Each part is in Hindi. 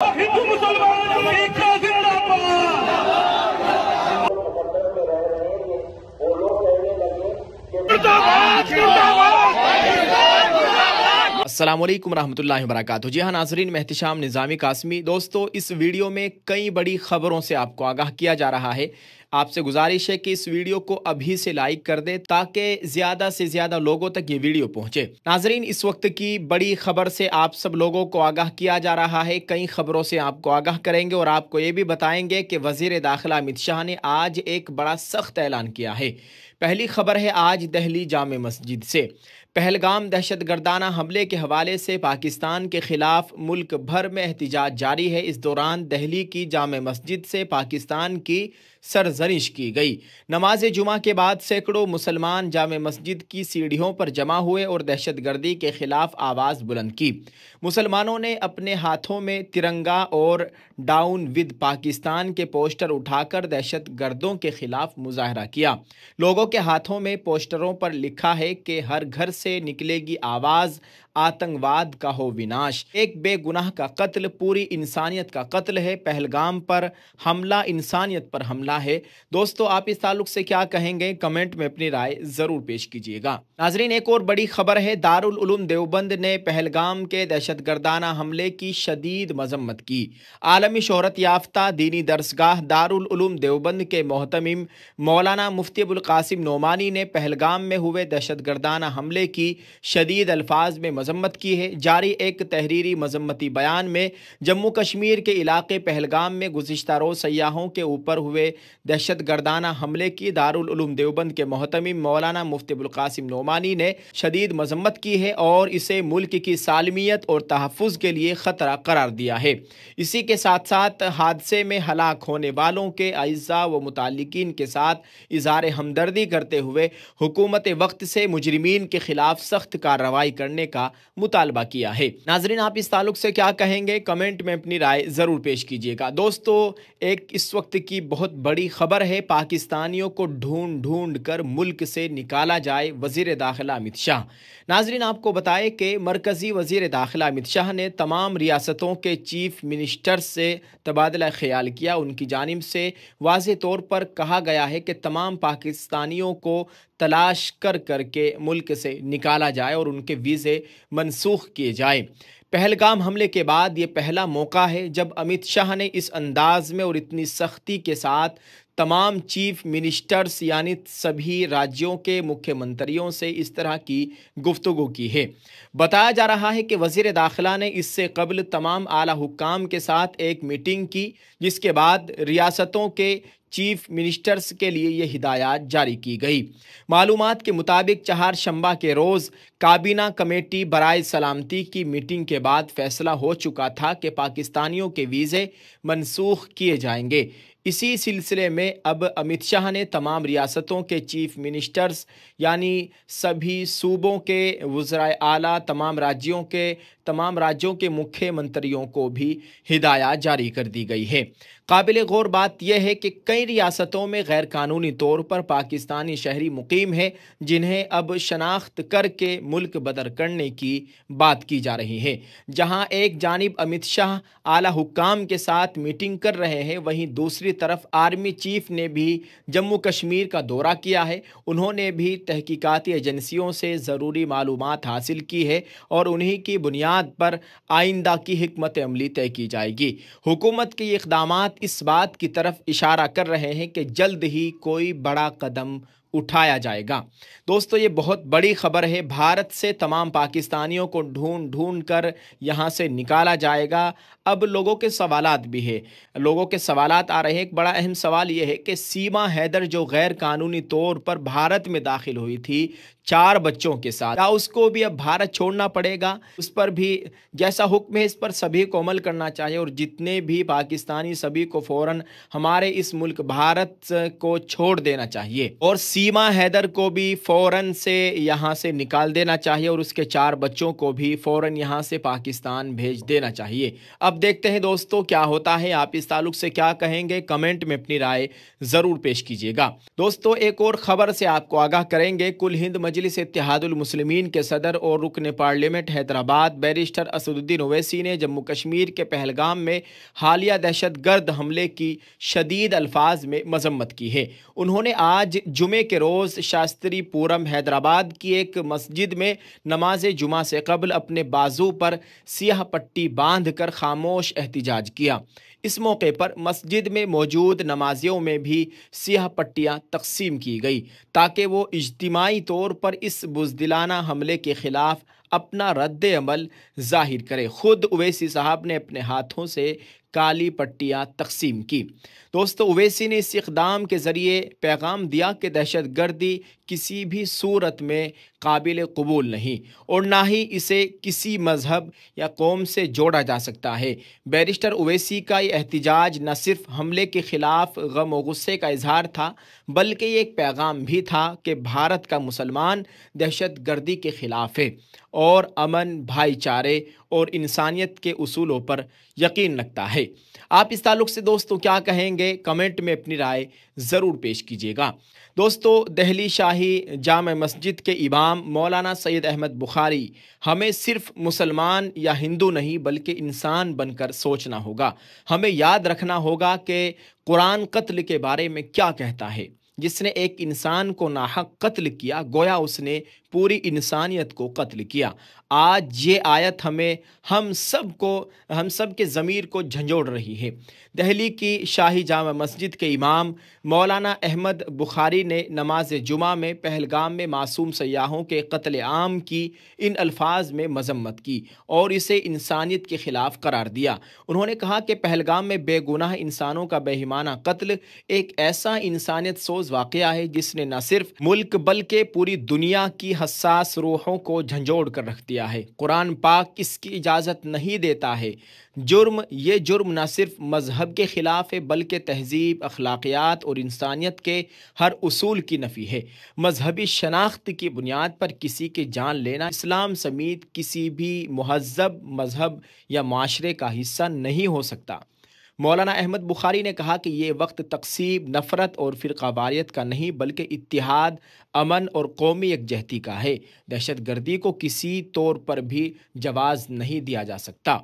हिंदू मुसलमान एकता जिंदाबाद। अस्सलाम वालेकुम रहमतुल्लाहि व बरकातुहू। जी हाँ नाजरीन, मैं एहतिशाम निज़ामी कासमी। दोस्तों, इस वीडियो में कई बड़ी खबरों से आपको आगाह किया जा रहा है। आपसे गुजारिश है कि इस वीडियो को अभी से लाइक कर दें ताकि ज़्यादा से ज़्यादा लोगों तक ये वीडियो पहुँचे। नाजरीन, इस वक्त की बड़ी खबर से आप सब लोगों को आगाह किया जा रहा है। कई खबरों से आपको आगाह करेंगे और आपको ये भी बताएंगे कि वज़ीर दाखिला अमित शाह ने आज एक बड़ा सख्त ऐलान किया है। पहली खबर है आज दिल्ली जामे मस्जिद से। पहलगाम दहशतगर्दाना हमले के हवाले से पाकिस्तान के खिलाफ मुल्क भर में एहतजाज जारी है। इस दौरान दिल्ली की जामे मस्जिद से पाकिस्तान की सरजनिश की गई। नमाज जुमा के बाद सैकड़ों मुसलमान जामे मस्जिद की सीढ़ियों पर जमा हुए और दहशतगर्दी के खिलाफ आवाज़ बुलंद की। मुसलमानों ने अपने हाथों में तिरंगा और डाउन विद पाकिस्तान के पोस्टर उठाकर दहशतगर्दों के खिलाफ मुजाहरा किया। लोगों के हाथों में पोस्टरों पर लिखा है कि हर घर से निकलेगी आवाज़, आतंकवाद का हो विनाश। एक बेगुनाह का कत्ल पूरी इंसानियत का कत्ल है। पहलगाम पर हमला इंसानियत पर हमला है। दोस्तों, आप इस ताल्लुक से क्या कहेंगे? कमेंट में अपनी राय ज़रूर पेश कीजिएगा। नाजरीन, एक और बड़ी खबर है। दारुल उलूम देवबंद ने पहलगाम के दहशतगर्दाना हमले की शदीद मजम्मत की। आलमी शोहरत याफ्ता दीनी दरसगाह दारुल उलूम देवबंद के मोहतमिम मौलाना मुफ्ती अबुल कासिम नोमानी ने पहलगाम में हुए दहशतगर्दाना हमले की शदीद अल्फाज में मजम्मत की है। जारी एक तहरीरी मजम्मती बयान में जम्मू कश्मीर के इलाके पहलगाम में गुज़िश्ता रोज़ सयाहों के ऊपर हुए दहशतगर्दाना हमले की दारुल उलूम देवबंद के मोहतमिम मौलाना मुफ्ती अबुल कासिम नोमानी ने शदीद मजम्मत की है और इसे मुल्क की सालमियत और तहफ़्फ़ुज़ के लिए ख़तरा करार दिया है। इसी के साथ साथ हादसे में हलाक होने वालों के अइज़्ज़ा व मुताल्लिकीन के साथ इज़हार हमदर्दी करते हुए हुकूमत वक्त से मुजरिमीन के खिलाफ सख्त कार्रवाई करने का मुतालबा किया है। नाजरीन, आप इस ताल्लुक से क्या कहेंगे? कमेंट में अपनी राय ज़रूर पेश कीजिएगा। दोस्तों, एक इस वक्त की बहुत बड़ी खबर है। पाकिस्तानियों को ढूंढ ढूंढ कर मुल्क से निकाला जाए, वज़ीर दाखिला अमित शाह। नाजरीन, आपको बताएं कि मरकज़ी वज़ीर दाखिला अमित शाह ने तमाम रियासतों के चीफ मिनिस्टर्स से तबादला ख्याल किया। उनकी जानिब से वाज़ेह तौर पर कहा गया है कि तमाम पाकिस्तानियों को तलाश कर करके मुल्क से निकाला जाए और उनके वीज़े मनसूख किए जाए। पहलगाम हमले के बाद ये पहला मौका है जब अमित शाह ने इस अंदाज में और इतनी सख्ती के साथ तमाम चीफ मिनिस्टर्स यानी सभी राज्यों के मुख्यमंत्रियों से इस तरह की गुफ्तगू की है। बताया जा रहा है कि वज़ीर दाखिला ने इससे कबल तमाम आला हुक्काम के साथ एक मीटिंग की, जिसके बाद रियासतों के चीफ मिनिस्टर्स के लिए ये हिदायत जारी की गई। मालूमात के मुताबिक चहारशंबा के रोज़ काबीना कमेटी बराए सलामती की मीटिंग के बाद फैसला हो चुका था कि पाकिस्तानियों के वीज़े मनसूख किए जाएंगे। इसी सिलसिले में अब अमित शाह ने तमाम रियासतों के चीफ मिनिस्टर्स यानी सभी सूबों के वज़राए आला, तमाम राज्यों के मुख्यमंत्रियों को भी हिदायत जारी कर दी गई है। काबिल गौर बात यह है कि कई रियासतों में गैर कानूनी तौर पर पाकिस्तानी शहरी मुकीम हैं, जिन्हें अब शनाख्त करके मुल्क बदर करने की बात की जा रही है। जहां एक जानिब अमित शाह आला हुक्काम के साथ मीटिंग कर रहे हैं, वहीं दूसरी तरफ आर्मी चीफ ने भी जम्मू कश्मीर का दौरा किया है। उन्होंने भी तहकीकाती एजेंसियों से ज़रूरी मालूमात हासिल की है और उन्हीं की बुनियाद पर आइंदा की हिकमत अमली तय की जाएगी। हुकूमत के इक़दामात इस बात की तरफ इशारा कर रहे हैं कि जल्द ही कोई बड़ा कदम उठाया जाएगा। दोस्तों, ये बहुत बड़ी खबर है। भारत से तमाम पाकिस्तानियों को ढूंढ ढूंढ कर यहाँ से निकाला जाएगा। अब लोगों के सवालात भी है, लोगों के सवालात आ रहे हैं। एक बड़ा अहम सवाल ये है कि सीमा हैदर जो गैर कानूनी तौर पर भारत में दाखिल हुई थी 4 बच्चों के साथ, क्या उसको भी अब भारत छोड़ना पड़ेगा? उस पर भी जैसा हुक्म है, इस पर सभी को अमल करना चाहिए और जितने भी पाकिस्तानी सभी को फ़ौरन हमारे इस मुल्क भारत को छोड़ देना चाहिए और सीमा हैदर को भी फ़ौरन से यहाँ से निकाल देना चाहिए और उसके 4 बच्चों को भी फ़ौरन यहाँ से पाकिस्तान भेज देना चाहिए। अब देखते हैं दोस्तों क्या होता है। आप इस ताल्लुक से क्या कहेंगे? कमेंट में अपनी राय ज़रूर पेश कीजिएगा। दोस्तों, एक और ख़बर से आपको आगाह करेंगे। कुल हिंद मजलिस इत्तेहादुल मुस्लिमीन के सदर और रुकन पार्लियामेंट हैदराबाद बैरिस्टर असदुद्दीन ओवैसी ने जम्मू कश्मीर के पहलगाम में हालिया दहशतगर्द हमले की शदीद अल्फाज में मजम्मत की है। उन्होंने आज जुमे के रोज़ शास्त्रीपुरम हैदराबाद की एक मस्जिद में नमाज जुमा से कबल अपने बाजू पर सियाह पट्टी बांध कर खामोश एहतिजाज किया। इस मौके पर मस्जिद में मौजूद नमाजियों में भी सियाह पट्टियाँ तकसीम की गई ताकि वो इज्तिमाई तौर पर इस बुज़दिलाना हमले के ख़िलाफ़ अपना रद्द अमल ज़ाहिर करे। ख़ुद ओवैसी साहब ने अपने हाथों से काली पट्टियाँ तकसीम की। दोस्तों, ओवैसी ने इस इक़दाम के ज़रिए पैगाम दिया कि दहशतगर्दी किसी भी सूरत में काबिल कबूल नहीं और ना ही इसे किसी मज़हब या कौम से जोड़ा जा सकता है। बैरिस्टर ओवैसी का ये एहतिजाज न सिर्फ हमले के ख़िलाफ़ गम और गुस्से का इजहार था, बल्कि ये एक पैगाम भी था कि भारत का मुसलमान दहशतगर्दी के ख़िलाफ़ है और अमन, भाईचारे और इंसानियत के उसूलों पर यकीन रखता है। आप इस ताल्लुक़ से दोस्तों क्या कहेंगे? कमेंट में अपनी राय ज़रूर पेश कीजिएगा। दोस्तों, दिल्ली शाही जामा मस्जिद के इमाम मौलाना सैयद अहमद बुखारी, हमें सिर्फ मुसलमान या हिंदू नहीं बल्कि इंसान बनकर सोचना होगा। हमें याद रखना होगा कि कुरान कत्ल के बारे में क्या कहता है। जिसने एक इंसान को नाहक कत्ल किया, गोया उसने पूरी इंसानियत को कत्ल किया। आज ये आयत हम सब के ज़मीर को झंझोड़ रही है। दिल्ली की शाही जामा मस्जिद के इमाम मौलाना अहमद बुखारी ने नमाज जुमा में पहलगाम में मासूम सयाहों के कत्ल आम की इन अल्फाज में मजम्मत की और इसे इंसानियत के ख़िलाफ़ करार दिया। उन्होंने कहा कि पहलगाम में बेगुनाह इंसानों का बेईमाना कत्ल एक ऐसा इंसानियत सोज वाक़या है जिसने न सिर्फ मुल्क बल्कि पूरी दुनिया की हसास रूहों को झंझोड़ कर रख दिया है। कुरान पाक इसकी इजाज़त नहीं देता है। ये जुर्म न सिर्फ मजहब के ख़िलाफ़ है बल्कि तहज़ीब, अखलाक़ियात और इंसानियत के हर उसूल की नफ़ी है। मजहबी शनाख्त की बुनियाद पर किसी की जान लेना इस्लाम समेत किसी भी महज़ब मजहब या माशरे का हिस्सा नहीं हो सकता। मौलाना अहमद बुखारी ने कहा कि ये वक्त तक़सीब, नफ़रत और फ़िरक़ावारियत का नहीं बल्कि इत्तिहाद, अमन और कौमी यकजहती का है। दहशतगर्दी को किसी तौर पर भी जवाज़ नहीं दिया जा सकता।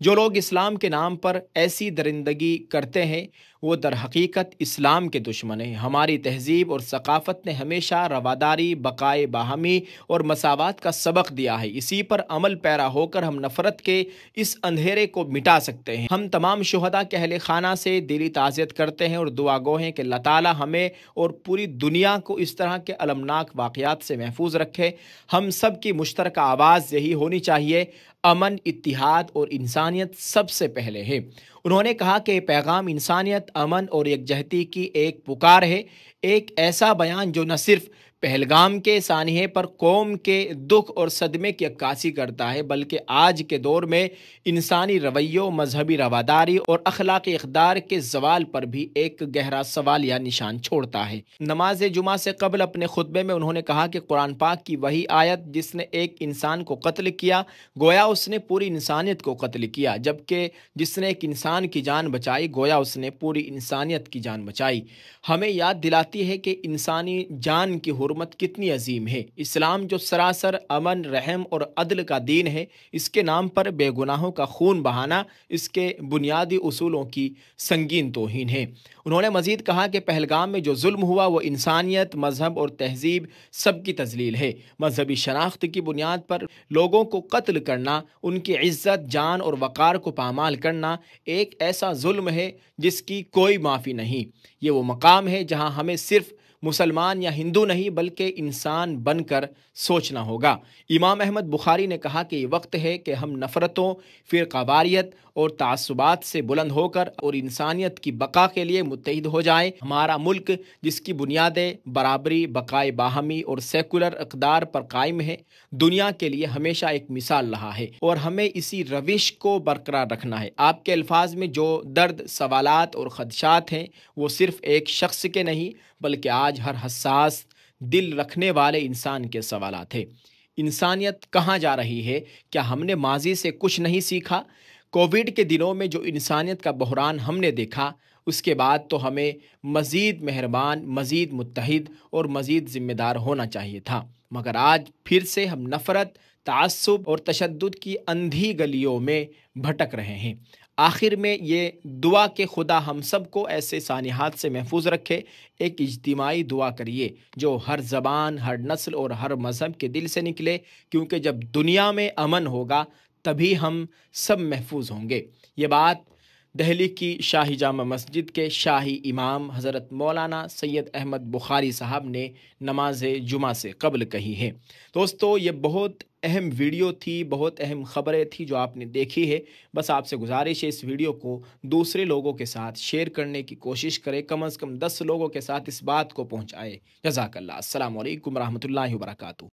जो लोग इस्लाम के नाम पर ऐसी दरिंदगी करते हैं वो दर हकीकत इस्लाम के दुश्मन हैं। हमारी तहज़ीब और सकाफ़त ने हमेशा रवादारी, बक़ाए बाहमी और मसावात का सबक दिया है। इसी पर अमल पैरा होकर हम नफ़रत के इस अंधेरे को मिटा सकते हैं। हम तमाम शुहदा के अहले खाना से दिली ताज़ियत करते हैं और दुआ गो हैं कि अल्लाह ताला हमें और पूरी दुनिया को इस तरह के अलमनाक वाक़यात से महफूज रखे। हम सब की मुश्तरका आवाज़ यही होनी चाहिए, अमन, इत्तिहाद और इंसानियत सबसे पहले है। उन्होंने कहा कि पैगाम इंसानियत, अमन और यकजहती की एक पुकार है, एक ऐसा बयान जो न सिर्फ पहलगाम के सानिहे पर कौम के दुख और सदमे की अक्कासी करता है बल्कि आज के दौर में इंसानी रवैयों, मजहबी रवादारी और अखलाकी इक़दार के ज़वाल पर भी एक गहरा सवाल या निशान छोड़ता है। नमाज जुमा से कबल अपने खुतबे में उन्होंने कहा कि कुरान पाक की वही आयत जिसने एक इंसान को कत्ल किया, गोया उसने पूरी इंसानियत को कत्ल किया, जबकि जिसने एक इंसान की जान बचाई, गोया उसने पूरी इंसानियत की जान बचाई। हमें याद दिलाती है कि इंसानी जान की हुर्मत कितनी अजीम है। इस्लाम जो सरासर अमन, रहम और अदल का दीन है, इसके नाम पर बेगुनाहों का खून बहाना इसके बुनियादी उसूलों की संगीन तौहीन है। उन्होंने मजीद कहा कि पहलगाम में जो जुल्म हुआ वो इंसानियत, मजहब और तहजीब सब की तजलील है। मजहबी शनाख्त की बुनियाद पर लोगों को कत्ल करना, उनकी इज्जत, जान और वक़ार को पामाल करना एक ऐसा जुल्म है जिसकी कोई माफ़ी नहीं। ये वो मकाम है जहाँ हमें सिर्फ मुसलमान या हिंदू नहीं बल्कि इंसान बनकर सोचना होगा। इमाम अहमद बुखारी ने कहा कि ये वक्त है कि हम नफ़रतों, फ़िरक़ावारियत और तासुबात से बुलंद होकर और इंसानियत की बका के लिए मुत्तहिद हो जाएं। हमारा मुल्क जिसकी बुनियादें बराबरी, बक़ाए बाहमी और सेकुलर इक़दार पर कायम है, दुनिया के लिए हमेशा एक मिसाल रहा है और हमें इसी रविश को बरकरार रखना है। आपके अल्फाज में जो दर्द, सवालात और ख़दशात हैं वो सिर्फ़ एक शख्स के नहीं बल्कि आज हर हसास दिल रखने वाले इंसान के सवालात हैं। इंसानियत कहाँ जा रही है? क्या हमने माजी से कुछ नहीं सीखा? कोविड के दिनों में जो इंसानियत का बहरान हमने देखा, उसके बाद तो हमें मज़ीद मेहरबान, मज़ीद मुत्तहिद और मज़ीद ज़िम्मेदार होना चाहिए था। मगर आज फिर से हम नफ़रत, तआस्सुब और तशद्दुद की अंधी गलियों में भटक रहे हैं। आखिर में ये दुआ कि खुदा हम सबको ऐसे सानिहात से महफूज रखे, एक इज्तिमाई दुआ करिए जो हर ज़बान, हर नस्ल और हर मज़हब के दिल से निकले, क्योंकि जब दुनिया में अमन होगा तभी हम सब महफूज होंगे। ये बात दहली की शाही जामा मस्जिद के शाही इमाम हज़रत मौलाना सैयद अहमद बुखारी साहब ने नमाज जुमा से कबल कही है। दोस्तों, ये बहुत अहम वीडियो थी, बहुत अहम ख़बरें थी जो आपने देखी है। बस आपसे गुजारिश है इस वीडियो को दूसरे लोगों के साथ शेयर करने की कोशिश करें, कम से कम 10 लोगों के साथ इस बात को पहुँचाए। जज़ाकल्लाह। अस्सलामु अलैकुम रहमतुल्लाहि व बरकातुहू।